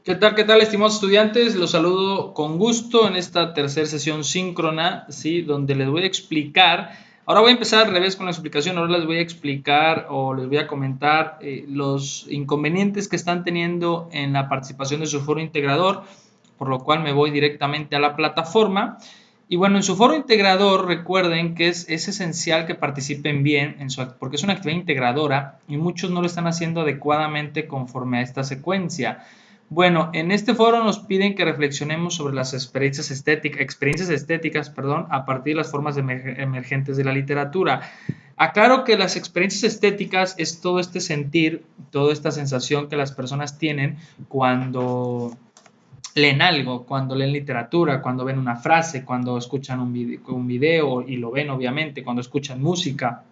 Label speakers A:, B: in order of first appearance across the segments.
A: Qué tal, estimados estudiantes? Los saludo con gusto en esta tercera sesión síncrona, ¿sí? Donde les voy a explicar, ahora voy a empezar al revés con la explicación, ahora les voy a explicar o les voy a comentar los inconvenientes que están teniendo en la participación de su foro integrador, por lo cual me voy directamente a la plataforma. Y bueno, en su foro integrador recuerden que es esencial que participen bien porque es una actividad integradora y muchos no lo están haciendo adecuadamente conforme a esta secuencia. Bueno, en este foro nos piden que reflexionemos sobre las experiencias estéticas, a partir de las formas emergentes de la literatura. Aclaro que las experiencias estéticas es todo este sentir, toda esta sensación que las personas tienen cuando leen algo, cuando leen literatura, cuando ven una frase, cuando escuchan un video y lo ven obviamente, cuando escuchan música.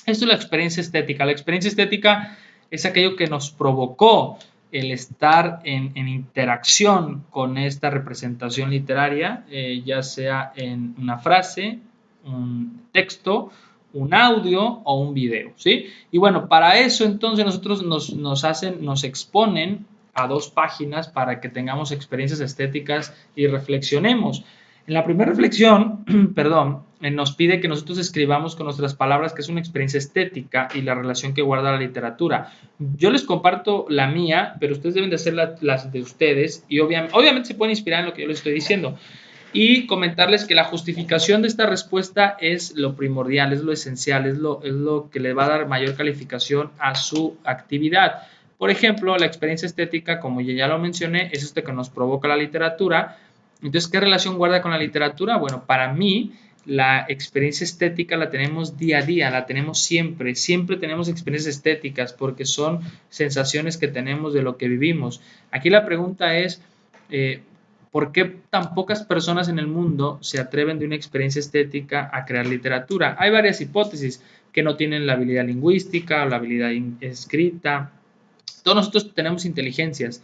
A: Esto es la experiencia estética. La experiencia estética es aquello que nos provocó el estar en interacción con esta representación literaria, ya sea en una frase, un texto, un audio o un video, ¿sí? Y bueno, para eso entonces nosotros nos exponen a dos páginas para que tengamos experiencias estéticas y reflexionemos. En la primera reflexión, perdón, nos pide que nosotros escribamos con nuestras palabras que es una experiencia estética y la relación que guarda la literatura. Yo les comparto la mía, pero ustedes deben de hacer las de ustedes y obviamente se pueden inspirar en lo que yo les estoy diciendo. Y comentarles que la justificación de esta respuesta es lo primordial, es lo esencial, es lo que le va a dar mayor calificación a su actividad. Por ejemplo, la experiencia estética, como ya lo mencioné, es esto que nos provoca la literatura. Entonces, ¿qué relación guarda con la literatura? Bueno, para mí, la experiencia estética la tenemos día a día, la tenemos siempre. Siempre tenemos experiencias estéticas porque son sensaciones que tenemos de lo que vivimos. Aquí la pregunta es, ¿por qué tan pocas personas en el mundo se atreven de una experiencia estética a crear literatura? Hay varias hipótesis, que no tienen la habilidad lingüística o la habilidad escrita. Todos nosotros tenemos inteligencias,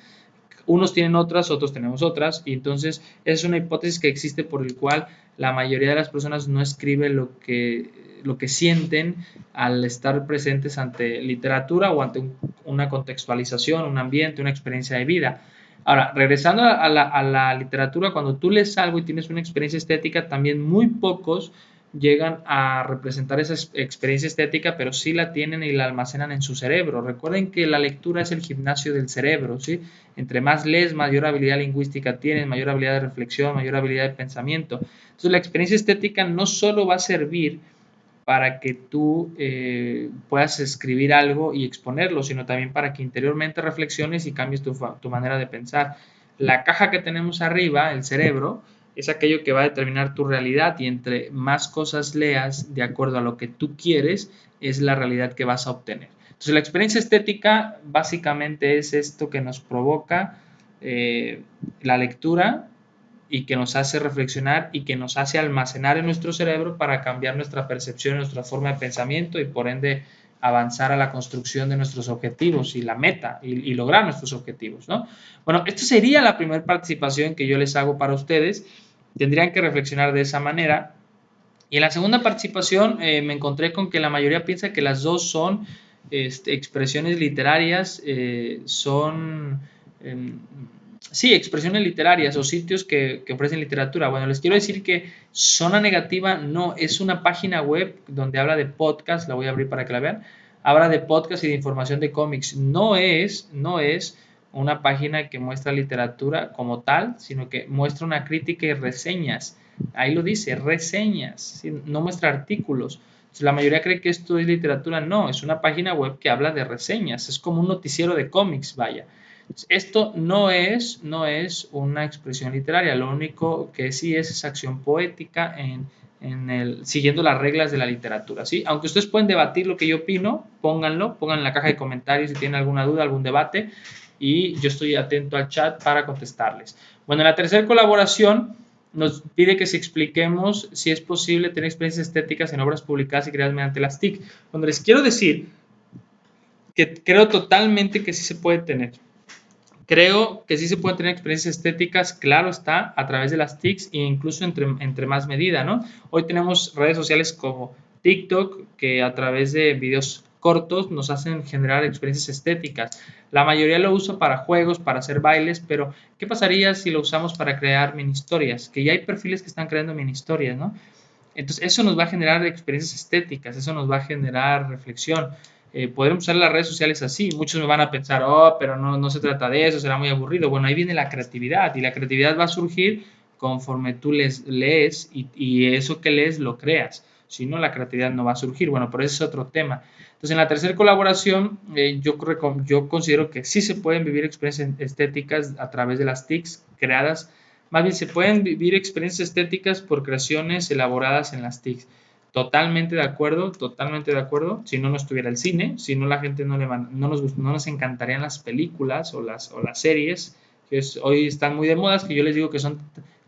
A: unos tienen otras, otros tenemos otras, y entonces es una hipótesis que existe por el cual la mayoría de las personas no escribe lo que sienten al estar presentes ante literatura o ante una contextualización, un ambiente, una experiencia de vida. Ahora, regresando a la literatura, cuando tú lees algo y tienes una experiencia estética, también muy pocos llegan a representar esa experiencia estética, pero sí la tienen y la almacenan en su cerebro. Recuerden que la lectura es el gimnasio del cerebro, ¿sí? Entre más lees, mayor habilidad lingüística tienes, mayor habilidad de reflexión, mayor habilidad de pensamiento. Entonces, la experiencia estética no solo va a servir para que tú puedas escribir algo y exponerlo, sino también para que interiormente reflexiones y cambies tu manera de pensar. La caja que tenemos arriba, el cerebro, es aquello que va a determinar tu realidad y entre más cosas leas de acuerdo a lo que tú quieres, es la realidad que vas a obtener. Entonces, la experiencia estética básicamente es esto que nos provoca la lectura y que nos hace reflexionar y que nos hace almacenar en nuestro cerebro para cambiar nuestra percepción, nuestra forma de pensamiento y por ende avanzar a la construcción de nuestros objetivos y la meta y lograr nuestros objetivos, ¿no? Bueno, esto sería la primera participación que yo les hago para ustedes. Tendrían que reflexionar de esa manera. Y en la segunda participación me encontré con que la mayoría piensa que las dos son expresiones literarias, son sí, expresiones literarias o sitios que ofrecen literatura. Bueno, les quiero decir que Zona Negativa no es una página web donde habla de podcast, la voy a abrir para que la vean, habla de podcast y de información de cómics. No es una página que muestra literatura como tal, sino que muestra una crítica y reseñas. Ahí lo dice, reseñas, ¿sí? No muestra artículos. La mayoría cree que esto es literatura, no, es una página web que habla de reseñas, es como un noticiero de cómics, vaya. Esto no es una expresión literaria, lo único que sí es acción poética siguiendo las reglas de la literatura, ¿sí? Aunque ustedes pueden debatir lo que yo opino, pónganlo en la caja de comentarios si tienen alguna duda, algún debate, y yo estoy atento al chat para contestarles. Bueno, en la tercera colaboración nos pide que si expliquemos si es posible tener experiencias estéticas en obras publicadas y creadas mediante las TIC. Cuando les quiero decir que creo totalmente que sí se puede tener. Creo que sí se pueden tener experiencias estéticas, claro está, a través de las TICs e incluso entre más medida, ¿no? Hoy tenemos redes sociales como TikTok, que a través de videos cortos nos hacen generar experiencias estéticas. La mayoría lo usa para juegos, para hacer bailes, pero ¿qué pasaría si lo usamos para crear mini historias? Que ya hay perfiles que están creando mini historias, ¿no? Entonces, eso nos va a generar experiencias estéticas, eso nos va a generar reflexión. Podremos usar las redes sociales así. Muchos me van a pensar, oh, pero no se trata de eso, será muy aburrido. Bueno, ahí viene la creatividad y la creatividad va a surgir conforme tú lees y eso que lees lo creas. Si no, la creatividad no va a surgir. Bueno, pero ese es otro tema. Entonces, en la tercera colaboración, yo considero que sí se pueden vivir experiencias estéticas a través de las TICs creadas. Más bien, se pueden vivir experiencias estéticas por creaciones elaboradas en las TICs. Totalmente de acuerdo, totalmente de acuerdo. Si no, no estuviera el cine, si no, la gente no nos encantarían las películas o las series, que hoy están muy de moda, que yo les digo que son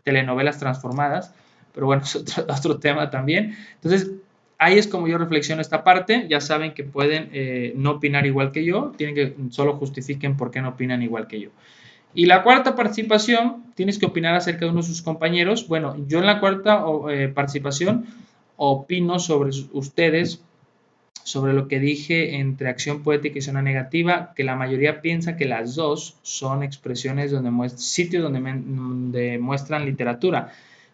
A: telenovelas transformadas, pero bueno, es otro tema también. Entonces, ahí es como yo reflexiono esta parte. Ya saben que pueden no opinar igual que yo, tienen que solo justifiquen por qué no opinan igual que yo. Y la cuarta participación, tienes que opinar acerca de uno de sus compañeros. Bueno, yo en la cuarta participación opino sobre ustedes, sobre lo que dije entre acción poética y zona negativa, que la mayoría piensa que las dos son expresiones sitios donde muestran literatura.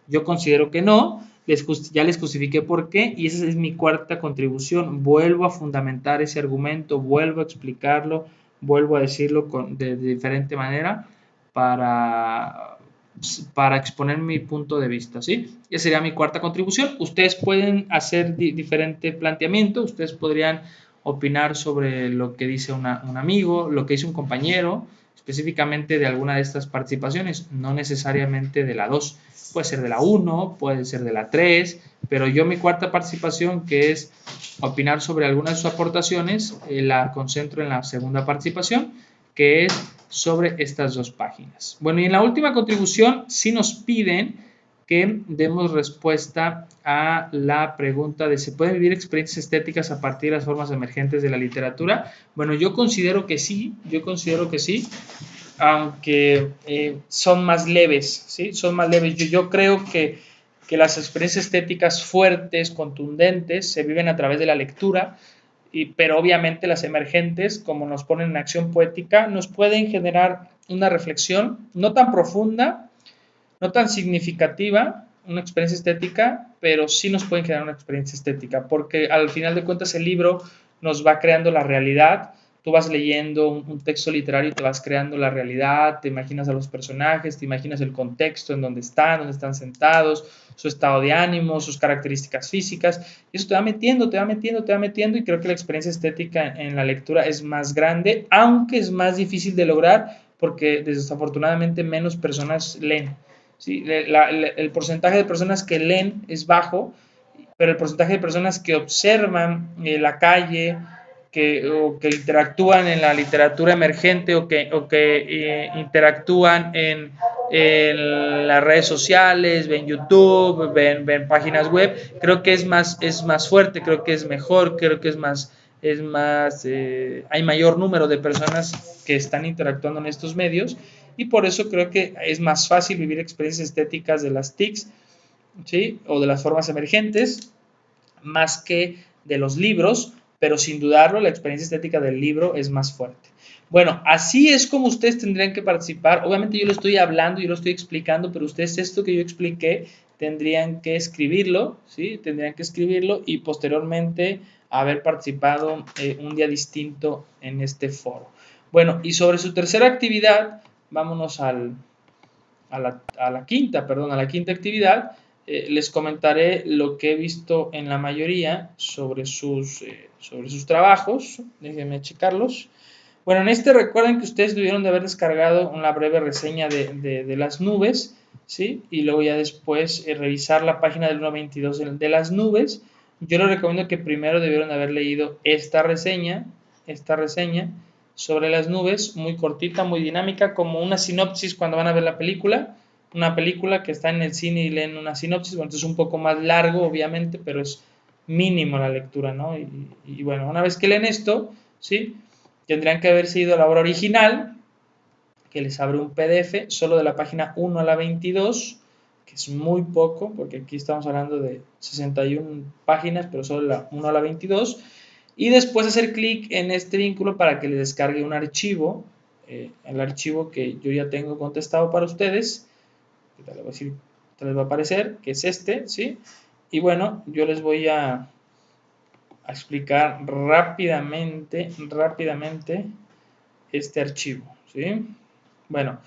A: Yo considero que no, ya les justifiqué por qué, y esa es mi cuarta contribución. Vuelvo a fundamentar ese argumento, vuelvo a explicarlo, vuelvo a decirlo de diferente manera para, para exponer mi punto de vista, ¿sí? Esa sería mi cuarta contribución. Ustedes pueden hacer diferente planteamiento, ustedes podrían opinar sobre lo que dice un amigo, lo que dice un compañero, específicamente de alguna de estas participaciones, no necesariamente de la 2, puede ser de la 1, puede ser de la 3, pero yo mi cuarta participación, que es opinar sobre algunas de sus aportaciones, la concentro en la segunda participación, que es sobre estas dos páginas. Bueno, y en la última contribución sí nos piden que demos respuesta a la pregunta de ¿se pueden vivir experiencias estéticas a partir de las formas emergentes de la literatura? Bueno, yo considero que sí, aunque son más leves, ¿sí? Son más leves. Yo creo que las experiencias estéticas fuertes, contundentes, se viven a través de la lectura, pero obviamente las emergentes, como nos ponen en acción poética, nos pueden generar una reflexión no tan profunda, no tan significativa, una experiencia estética, pero sí nos pueden generar una experiencia estética, porque al final de cuentas el libro nos va creando la realidad. Tú vas leyendo un texto literario y te vas creando la realidad, te imaginas a los personajes, te imaginas el contexto en donde están sentados, su estado de ánimo, sus características físicas, y eso te va metiendo, y creo que la experiencia estética en la lectura es más grande, aunque es más difícil de lograr porque desafortunadamente menos personas leen. ¿Sí? El porcentaje de personas que leen es bajo, pero el porcentaje de personas que observan la calle, o que interactúan en la literatura emergente o que interactúan en las redes sociales, ven YouTube, ven páginas web, creo que es más fuerte, creo que es mejor, creo que hay mayor número de personas que están interactuando en estos medios y por eso creo que es más fácil vivir experiencias estéticas de las TICs, ¿sí? O de las formas emergentes, más que de los libros, pero sin dudarlo la experiencia estética del libro es más fuerte. Bueno, así es como ustedes tendrían que participar. Obviamente yo lo estoy hablando, yo lo estoy explicando, pero ustedes esto que yo expliqué tendrían que escribirlo, ¿sí? Tendrían que escribirlo y posteriormente haber participado un día distinto en este foro. Bueno, y sobre su tercera actividad, vámonos a la quinta actividad. Les comentaré lo que he visto en la mayoría sobre sus trabajos. Déjenme checarlos. Bueno, en este recuerden que ustedes debieron de haber descargado una breve reseña de las nubes, ¿sí? Y luego ya después revisar la página del 1.22 de las nubes. Yo les recomiendo que primero debieron de haber leído esta reseña sobre las nubes, muy cortita, muy dinámica, como una sinopsis cuando van a ver la película. Una película que está en el cine y leen una sinopsis, bueno, entonces es un poco más largo, obviamente, pero es mínimo la lectura, ¿no? Y bueno, una vez que leen esto, ¿sí? Tendrían que haber sido la obra original, que les abre un PDF, solo de la página 1 a la 22, que es muy poco, porque aquí estamos hablando de 61 páginas, pero solo de la 1 a la 22. y después hacer clic en este vínculo para que le descargue un archivo, el archivo que yo ya tengo contestado para ustedes, que les va a aparecer, que es este, ¿sí? Y bueno, yo les voy a explicar rápidamente este archivo, ¿sí? Bueno,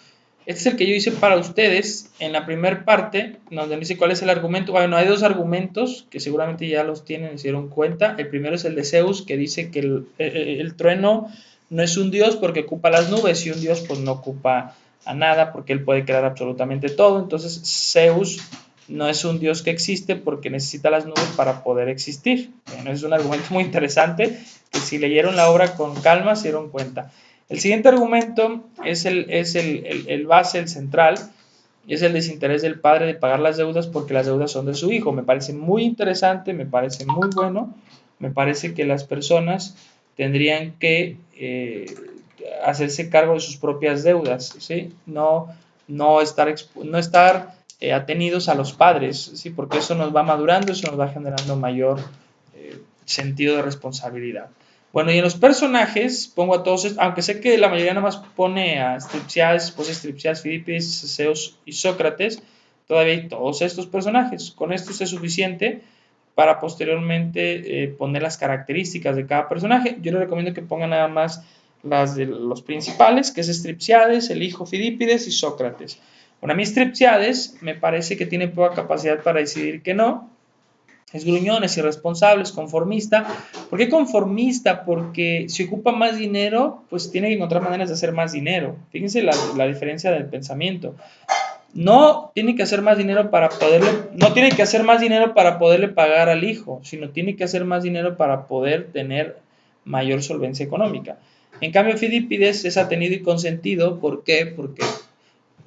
A: este es el que yo hice para ustedes en la primera parte, donde dice cuál es el argumento. Bueno, hay dos argumentos que seguramente ya los tienen, se dieron cuenta. El primero es el de Zeus, que dice que el trueno no es un dios porque ocupa las nubes, y un dios pues no ocupa a nada porque él puede crear absolutamente todo. Entonces Zeus no es un dios que existe porque necesita las nubes para poder existir. Bueno, es un argumento muy interesante que si leyeron la obra con calma se dieron cuenta. El siguiente argumento es el base, el central, y es el desinterés del padre de pagar las deudas porque las deudas son de su hijo. Me parece muy interesante, me parece muy bueno, me parece que las personas tendrían que hacerse cargo de sus propias deudas, ¿sí? No estar atenidos a los padres, ¿sí? Porque eso nos va madurando, eso nos va generando mayor sentido de responsabilidad. Bueno, y en los personajes pongo a todos, aunque sé que la mayoría nada más pone a Stripsiades, Stripsiades, Filipides, Zeus y Sócrates, todavía hay todos estos personajes. Con esto es suficiente para posteriormente poner las características de cada personaje. Yo les recomiendo que pongan nada más las de los principales, que es Stripsiades, el hijo Filipides y Sócrates. Bueno, a mí Stripsiades me parece que tiene poca capacidad para decidir que no, es gruñón, es irresponsable, es conformista. ¿Por qué conformista? Porque si ocupa más dinero, pues tiene que encontrar maneras de hacer más dinero. Fíjense la diferencia del pensamiento. No tiene que hacer más dinero para poderle, no tiene que hacer más dinero para poderle pagar al hijo, sino tiene que hacer más dinero para poder tener mayor solvencia económica. En cambio, Filipides es atenido y consentido. ¿Por qué? Porque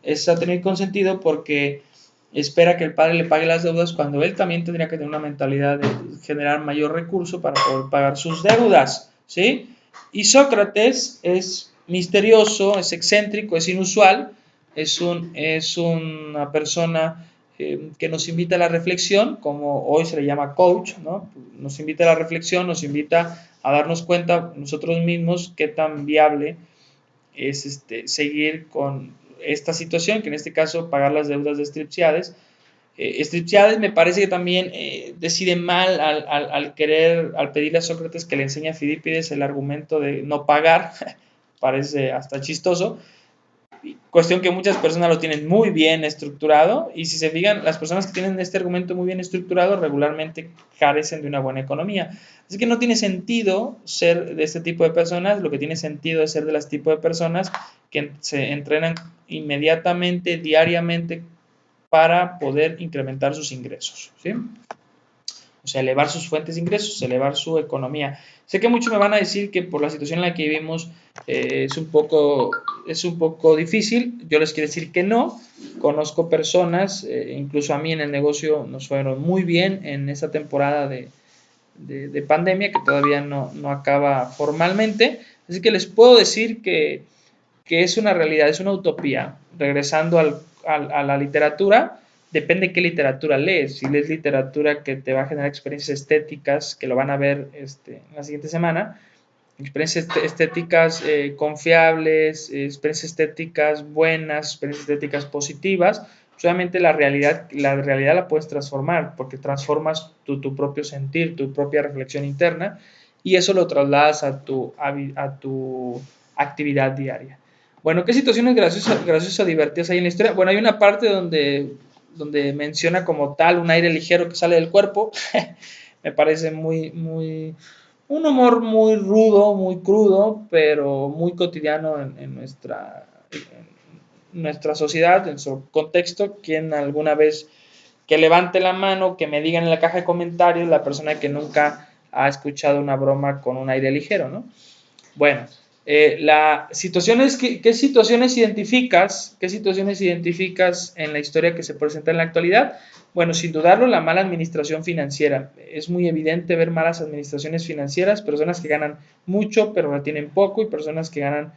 A: es atenido y consentido porque espera que el padre le pague las deudas cuando él también tendría que tener una mentalidad de generar mayor recurso para poder pagar sus deudas, ¿sí? Y Sócrates es misterioso, es excéntrico, es inusual, es una persona que nos invita a la reflexión, como hoy se le llama coach, ¿no? Nos invita a la reflexión, nos invita a darnos cuenta nosotros mismos qué tan viable es seguir con esta situación, que en este caso pagar las deudas de Stripsiades. Stripsiades me parece que también decide mal al pedirle a Sócrates que le enseñe a Filipides el argumento de no pagar, parece hasta chistoso, cuestión que muchas personas lo tienen muy bien estructurado, y si se fijan, las personas que tienen este argumento muy bien estructurado regularmente carecen de una buena economía. Así que no tiene sentido ser de este tipo de personas, lo que tiene sentido es ser de las tipo de personas que se entrenan inmediatamente, diariamente, para poder incrementar sus ingresos, ¿sí? O sea, elevar sus fuentes de ingresos, elevar su economía. Sé que muchos me van a decir que por la situación en la que vivimos es un poco difícil. Yo les quiero decir que no. Conozco personas, incluso a mí en el negocio nos fueron muy bien en esta temporada de pandemia que todavía no acaba formalmente. Así que les puedo decir que es una realidad, es una utopía. Regresando a la literatura, depende qué literatura lees. Si lees literatura que te va a generar experiencias estéticas, que lo van a ver en la siguiente semana, experiencias estéticas confiables, experiencias estéticas buenas, experiencias estéticas positivas, solamente la realidad la puedes transformar, porque transformas tu propio sentir, tu propia reflexión interna, y eso lo trasladas a tu actividad diaria. Bueno, ¿qué situaciones graciosas, divertidas hay en la historia? Bueno, hay una parte donde menciona como tal un aire ligero que sale del cuerpo. Me parece un humor muy rudo, muy crudo, pero muy cotidiano en nuestra sociedad, en su contexto. Quien alguna vez que levante la mano, que me digan en la caja de comentarios la persona que nunca ha escuchado una broma con un aire ligero, ¿no? Bueno, ¿qué situaciones identificas? ¿Qué situaciones identificas en la historia que se presenta en la actualidad? Bueno, sin dudarlo, la mala administración financiera. Es muy evidente ver malas administraciones financieras, personas que ganan mucho pero retienen poco, y personas que ganan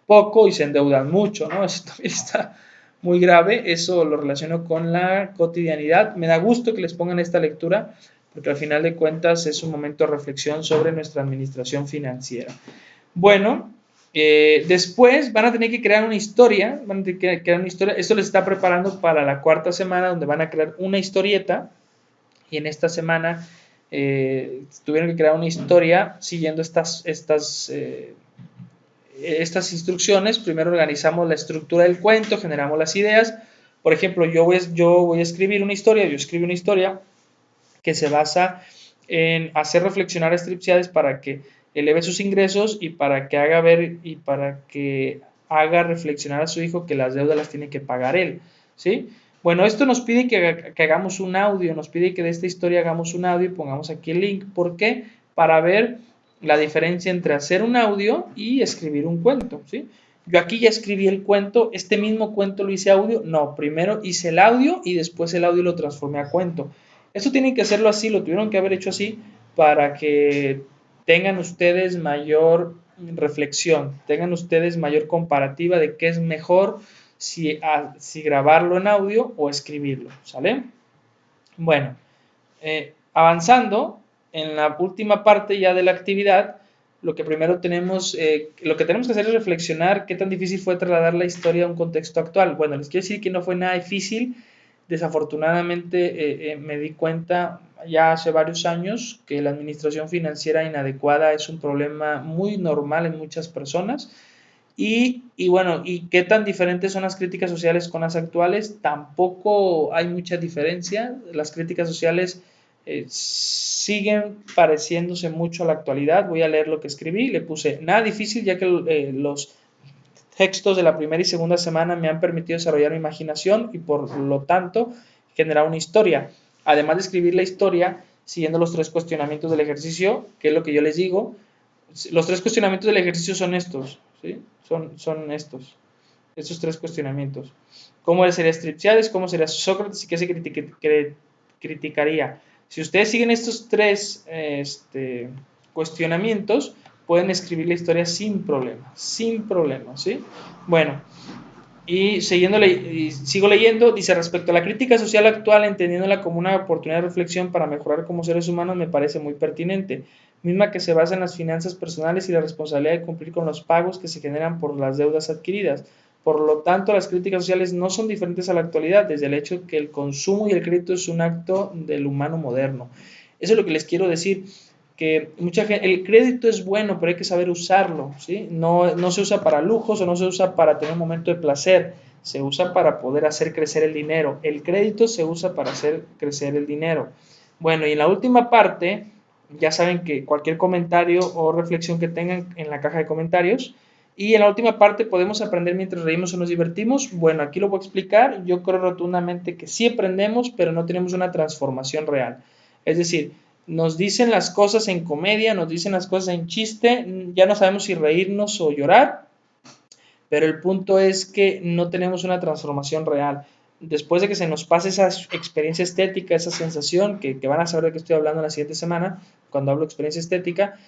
A: poco y se endeudan mucho, ¿no? Eso también está muy grave. Eso lo relaciono con la cotidianidad. Me da gusto que les pongan esta lectura porque al final de cuentas es un momento de reflexión sobre nuestra administración financiera. Bueno, después van a tener que crear una historia, esto les está preparando para la cuarta semana donde van a crear una historieta y en esta semana tuvieron que crear una historia siguiendo estas instrucciones. Primero organizamos la estructura del cuento, generamos las ideas. Por ejemplo, yo voy a escribir una historia, yo escribo una historia que se basa en hacer reflexionar a Striptease para que eleve sus ingresos y para que haga reflexionar a su hijo que las deudas las tiene que pagar él, ¿sí? Bueno, esto nos pide que hagamos un audio, nos pide que de esta historia hagamos un audio y pongamos aquí el link. ¿Por qué? Para ver la diferencia entre hacer un audio y escribir un cuento, ¿sí? Yo aquí ya escribí el cuento, este mismo cuento lo hice audio, no, primero hice el audio y después el audio lo transformé a cuento. Esto tienen que hacerlo así, lo tuvieron que haber hecho así para que tengan ustedes mayor reflexión, tengan ustedes mayor comparativa de qué es mejor si grabarlo en audio o escribirlo, ¿sale? Bueno, avanzando en la última parte ya de la actividad, lo que tenemos que hacer es reflexionar qué tan difícil fue trasladar la historia a un contexto actual. Bueno, les quiero decir que no fue nada difícil. Desafortunadamente me di cuenta ya hace varios años que la administración financiera inadecuada es un problema muy normal en muchas personas. Bueno, ¿y qué tan diferentes son las críticas sociales con las actuales? Tampoco hay mucha diferencia. Las críticas sociales siguen pareciéndose mucho a la actualidad. Voy a leer lo que escribí. Le puse nada difícil, ya que los textos de la primera y segunda semana me han permitido desarrollar mi imaginación y por lo tanto generar una historia. Además de escribir la historia, siguiendo los 3 cuestionamientos del ejercicio, que es lo que yo les digo, los 3 cuestionamientos del ejercicio son estos, ¿sí? Son estos 3 cuestionamientos. ¿Cómo sería Striptease? ¿Cómo sería Sócrates? ¿Y qué se criticaría? Si ustedes siguen estos 3 cuestionamientos, pueden escribir la historia sin problema, ¿sí? Bueno, y sigo leyendo, dice, respecto a la crítica social actual, entendiéndola como una oportunidad de reflexión para mejorar como seres humanos, me parece muy pertinente, misma que se basa en las finanzas personales y la responsabilidad de cumplir con los pagos que se generan por las deudas adquiridas. Por lo tanto, las críticas sociales no son diferentes a la actualidad, desde el hecho que el consumo y el crédito es un acto del humano moderno. Eso es lo que les quiero decir, que mucha gente, el crédito es bueno, pero hay que saber usarlo, ¿sí? No se usa para lujos o no se usa para tener un momento de placer, se usa para poder hacer crecer el dinero. El crédito se usa para hacer crecer el dinero. Bueno, y en la última parte, ya saben que cualquier comentario o reflexión que tengan en la caja de comentarios. Y en la última parte, ¿podemos aprender mientras reímos o nos divertimos? Bueno, aquí lo voy a explicar. Yo creo rotundamente que sí aprendemos, pero no tenemos una transformación real. Es decir, nos dicen las cosas en comedia, nos dicen las cosas en chiste, ya no sabemos si reírnos o llorar, pero el punto es que no tenemos una transformación real. Después de que se nos pase esa experiencia estética, esa sensación, que van a saber de qué estoy hablando la siguiente semana, cuando hablo de experiencia estética,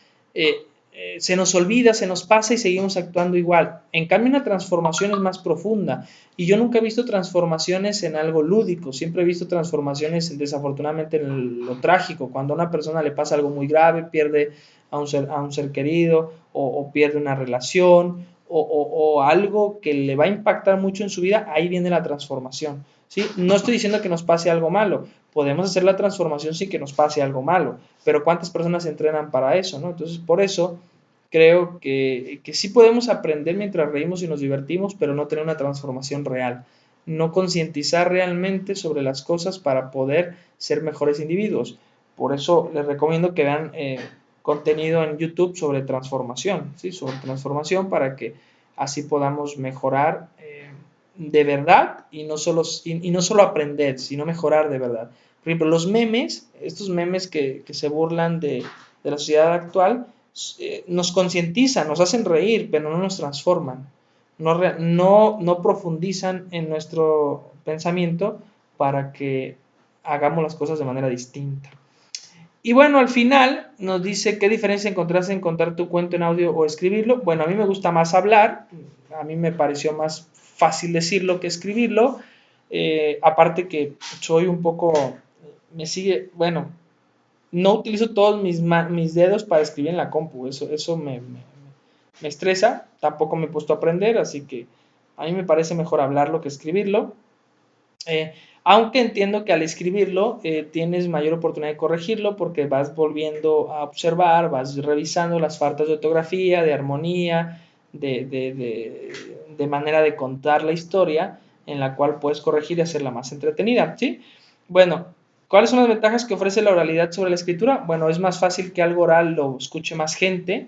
A: se nos olvida, se nos pasa y seguimos actuando igual. En cambio, una transformación es más profunda. Y yo nunca he visto transformaciones en algo lúdico, siempre he visto transformaciones desafortunadamente en lo trágico, cuando a una persona le pasa algo muy grave, pierde a un ser querido o pierde una relación o algo que le va a impactar mucho en su vida, ahí viene la transformación. ¿Sí? No estoy diciendo que nos pase algo malo, podemos hacer la transformación sin que nos pase algo malo, pero ¿cuántas personas se entrenan para eso? ¿No? Entonces, por eso creo que sí podemos aprender mientras reímos y nos divertimos, pero no tener una transformación real, no concientizar realmente sobre las cosas para poder ser mejores individuos. Por eso les recomiendo que vean contenido en YouTube sobre transformación, ¿sí? Sobre transformación para que así podamos mejorar de verdad y no solo aprender, sino mejorar de verdad. Por ejemplo, los memes, estos memes que se burlan de la sociedad actual, nos concientizan, nos hacen reír, pero no nos transforman. No profundizan en nuestro pensamiento para que hagamos las cosas de manera distinta. Y bueno, al final nos dice qué diferencia encontraste en contar tu cuento en audio o escribirlo. Bueno, a mí me gusta más hablar, a mí me pareció más fácil decirlo que escribirlo. Aparte que soy un poco, bueno, no utilizo todos mis dedos para escribir en la compu, eso me estresa, tampoco me he puesto a aprender, así que a mí me parece mejor hablarlo que escribirlo. Aunque entiendo que al escribirlo tienes mayor oportunidad de corregirlo porque vas volviendo a observar, vas revisando las faltas de ortografía, de armonía, de manera de contar la historia, en la cual puedes corregir y hacerla más entretenida, ¿sí? Bueno, ¿cuáles son las ventajas que ofrece la oralidad sobre la escritura? Bueno, es más fácil que algo oral lo escuche más gente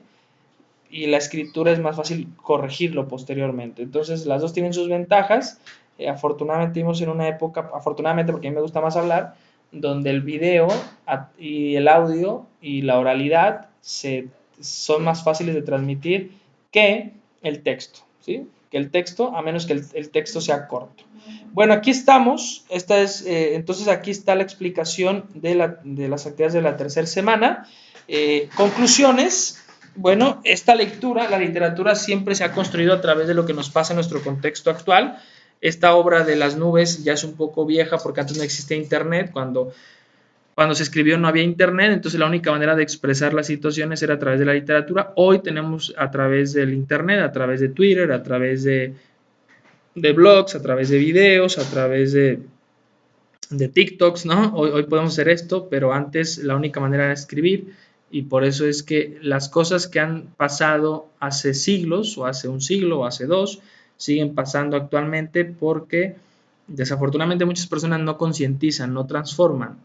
A: y la escritura es más fácil corregirlo posteriormente. Entonces, las dos tienen sus ventajas. Afortunadamente vivimos en una época, afortunadamente porque a mí me gusta más hablar, donde el video y el audio y la oralidad son más fáciles de transmitir que el texto, ¿sí? Que el texto, a menos que el texto sea corto. Bueno, aquí estamos. Entonces aquí está la explicación de las actividades de la tercera semana. Conclusiones. Bueno, esta lectura, la literatura siempre se ha construido a través de lo que nos pasa en nuestro contexto actual. Esta obra de las nubes ya es un poco vieja porque antes no existía internet, cuando se escribió no había internet, entonces la única manera de expresar las situaciones era a través de la literatura. Hoy tenemos a través del internet, a través de Twitter, a través de blogs, a través de videos, a través de TikToks, ¿no? Hoy podemos hacer esto, pero antes la única manera era escribir y por eso es que las cosas que han pasado hace siglos o hace un siglo o hace dos siguen pasando actualmente porque desafortunadamente muchas personas no concientizan, no transforman,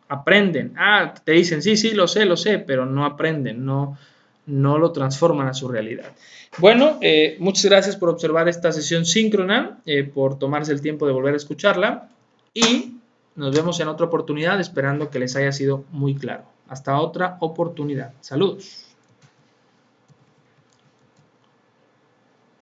A: aprenden, te dicen sí, lo sé, pero no aprenden, no lo transforman a su realidad. Bueno, muchas gracias por observar esta sesión síncrona, por tomarse el tiempo de volver a escucharla y nos vemos en otra oportunidad, esperando que les haya sido muy claro. Hasta otra oportunidad. Saludos.